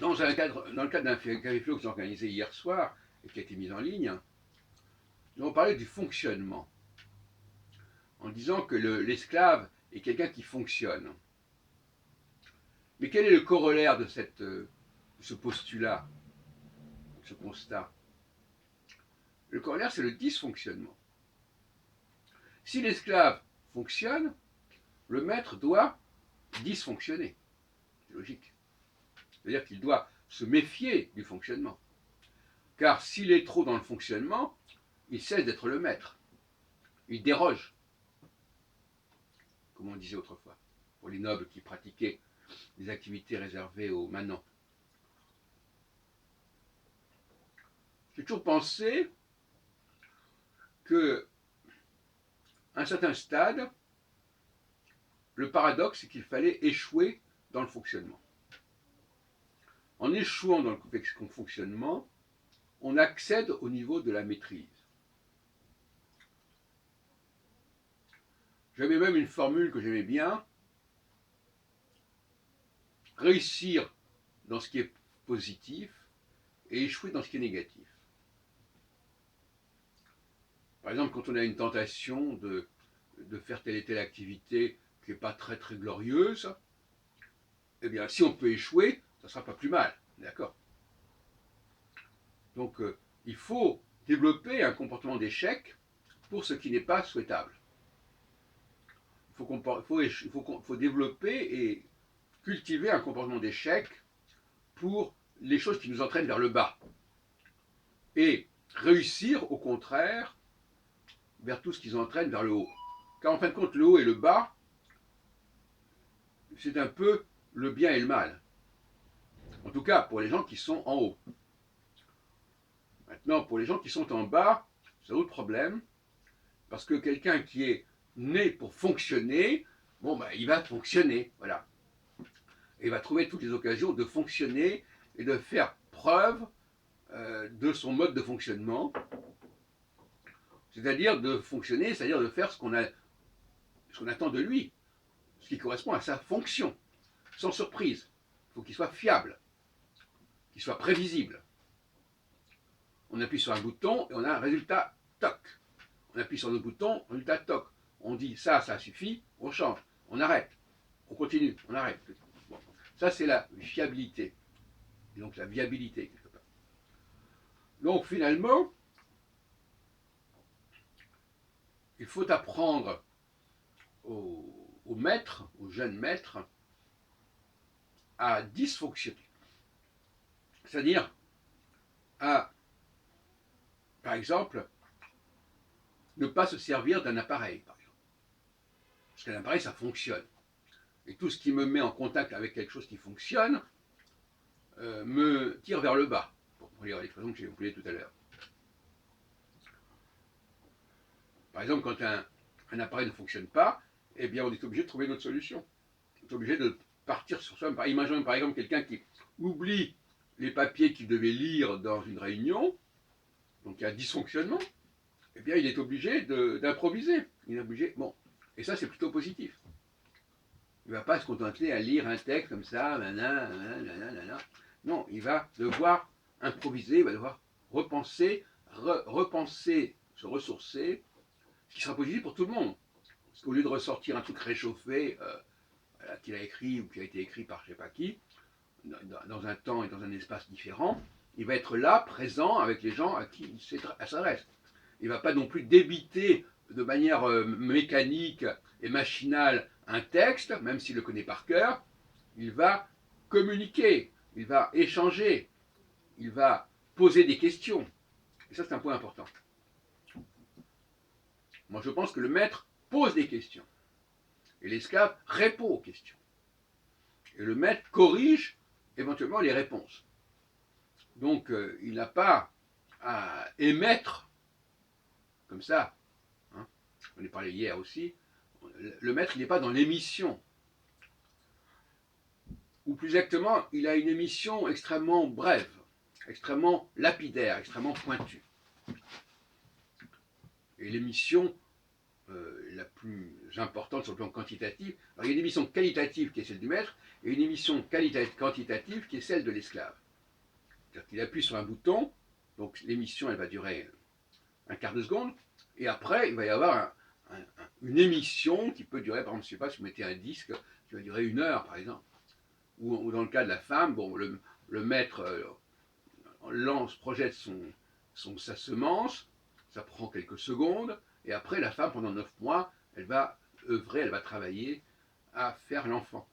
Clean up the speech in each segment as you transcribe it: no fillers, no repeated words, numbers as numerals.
dans le cadre d'un café philo que j'ai organisé hier soir et qui a été mis en ligne, nous avons parlé du fonctionnement, en disant que l'esclave est quelqu'un qui fonctionne. Mais quel est le corollaire de ce postulat, de ce constat? Le corollaire, c'est le dysfonctionnement. Si l'esclave fonctionne, le maître doit dysfonctionner. C'est logique. C'est-à-dire qu'il doit se méfier du fonctionnement. Car s'il est trop dans le fonctionnement, il cesse d'être le maître. Il déroge, comme on disait autrefois, pour les nobles qui pratiquaient des activités réservées aux manants. J'ai toujours pensé qu'à un certain stade, le paradoxe, c'est qu'il fallait échouer dans le fonctionnement. En échouant dans le fonctionnement, on accède au niveau de la maîtrise. J'avais même une formule que j'aimais bien: réussir dans ce qui est positif et échouer dans ce qui est négatif. Par exemple, quand on a une tentation de faire telle et telle activité qui n'est pas très très glorieuse, eh bien, si on peut échouer, ça ne sera pas plus mal, d'accord? Donc, il faut développer un comportement d'échec pour ce qui n'est pas souhaitable. Il faut développer et cultiver un comportement d'échec pour les choses qui nous entraînent vers le bas. Et réussir, au contraire, vers tout ce qui nous entraîne vers le haut. Car en fin de compte, le haut et le bas, c'est un peu le bien et le mal. En tout cas, pour les gens qui sont en haut. Maintenant, pour les gens qui sont en bas, c'est un autre problème, parce que quelqu'un qui est né pour fonctionner, bon, ben, il va fonctionner, voilà. Et il va trouver toutes les occasions de fonctionner et de faire preuve de son mode de fonctionnement, c'est-à-dire de fonctionner, c'est-à-dire de faire ce qu'on attend de lui, ce qui correspond à sa fonction, sans surprise. Il faut qu'il soit fiable, qu'il soit prévisible. On appuie sur un bouton et on a un résultat toc. On appuie sur le bouton, résultat toc. On dit ça, ça suffit, on change, on arrête, on continue, on arrête. Bon. Ça, c'est la fiabilité, et donc la viabilité, quelque part. Donc, finalement, il faut apprendre aux maîtres, aux jeunes maîtres, à dysfonctionner. C'est-à-dire à, par exemple, ne pas se servir d'un appareil, par exemple. Parce qu'un appareil, ça fonctionne. Et tout ce qui me met en contact avec quelque chose qui fonctionne me tire vers le bas, pour lire l'expression que j'ai employée tout à l'heure. Par exemple, quand un appareil ne fonctionne pas, eh bien, on est obligé de trouver une autre solution. On est obligé de partir sur soi. Imaginons par exemple quelqu'un qui oublie les papiers qu'il devait lire dans une réunion, donc il y a un dysfonctionnement, eh bien, il est obligé d'improviser. Il est obligé, bon, et ça, c'est plutôt positif. Il ne va pas se contenter à lire un texte comme ça, nanana. Non, il va devoir improviser, il va devoir repenser, repenser, se ressourcer, ce qui sera positif pour tout le monde. Parce qu'au lieu de ressortir un truc réchauffé qu'il a écrit ou qui a été écrit par je ne sais pas qui, dans un temps et dans un espace différent, il va être là, présent, avec les gens à qui il s'adresse. Il ne va pas non plus débiter de manière mécanique et machinale un texte, même s'il le connaît par cœur. Il va communiquer, il va échanger, il va poser des questions. Et ça, c'est un point important. Moi, je pense que le maître pose des questions. Et l'esclave répond aux questions. Et le maître corrige éventuellement les réponses. Donc, il n'a pas à émettre comme ça. Hein, on en a parlé hier aussi. Le maître, il n'est pas dans l'émission. Ou plus exactement, il a une émission extrêmement brève, extrêmement lapidaire, extrêmement pointue. Et l'émission la plus importante sur le plan quantitatif. Alors, il y a une émission qualitative qui est celle du maître, et une émission quantitative qui est celle de l'esclave. C'est-à-dire qu'il appuie sur un bouton, donc l'émission elle va durer un quart de seconde, et après il va y avoir une émission qui peut durer, par exemple, je ne sais pas, si vous mettez un disque, qui va durer 1 heure par exemple. Ou dans le cas de la femme, bon, le maître projette sa semence, ça prend quelques secondes, et après la femme pendant 9 mois, elle va œuvrer, elle va travailler à faire l'enfant.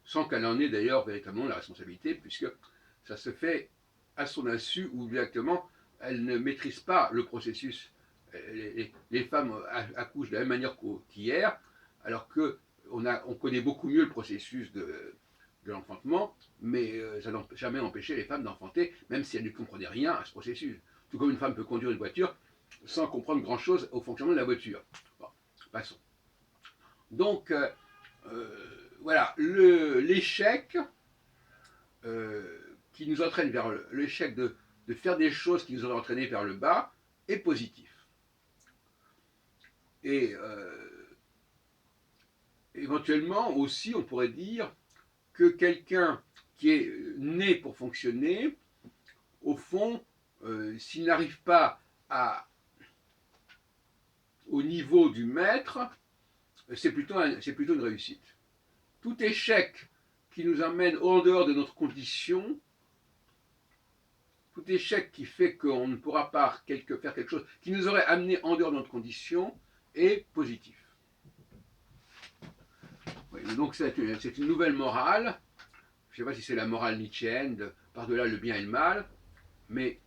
Sans qu'elle en ait d'ailleurs véritablement la responsabilité, puisque ça se fait à son insu ou directement, elle ne maîtrise pas le processus. Les femmes accouchent de la même manière qu'hier, alors qu'on connaît beaucoup mieux le processus de l'enfantement, mais ça n'a jamais empêché les femmes d'enfanter, même si elles ne comprenaient rien à ce processus. Tout comme une femme peut conduire une voiture sans comprendre grand-chose au fonctionnement de la voiture. Bon, passons. Donc, voilà, l'échec qui nous entraîne vers l'échec de faire des choses qui nous auraient entraîné vers le bas est positif. Et éventuellement aussi, on pourrait dire que quelqu'un qui est né pour fonctionner, au fond, s'il n'arrive pas au niveau du maître, c'est plutôt une réussite. Tout échec qui nous amène en dehors de notre condition, tout échec qui fait qu'on ne pourra pas faire quelque chose qui nous aurait amené en dehors de notre condition est positif. Oui, donc c'est une nouvelle morale. Je ne sais pas si c'est la morale nietzschéenne, par-delà le bien et le mal, mais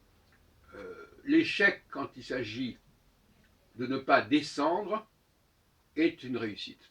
l'échec quand il s'agit de ne pas descendre est une réussite.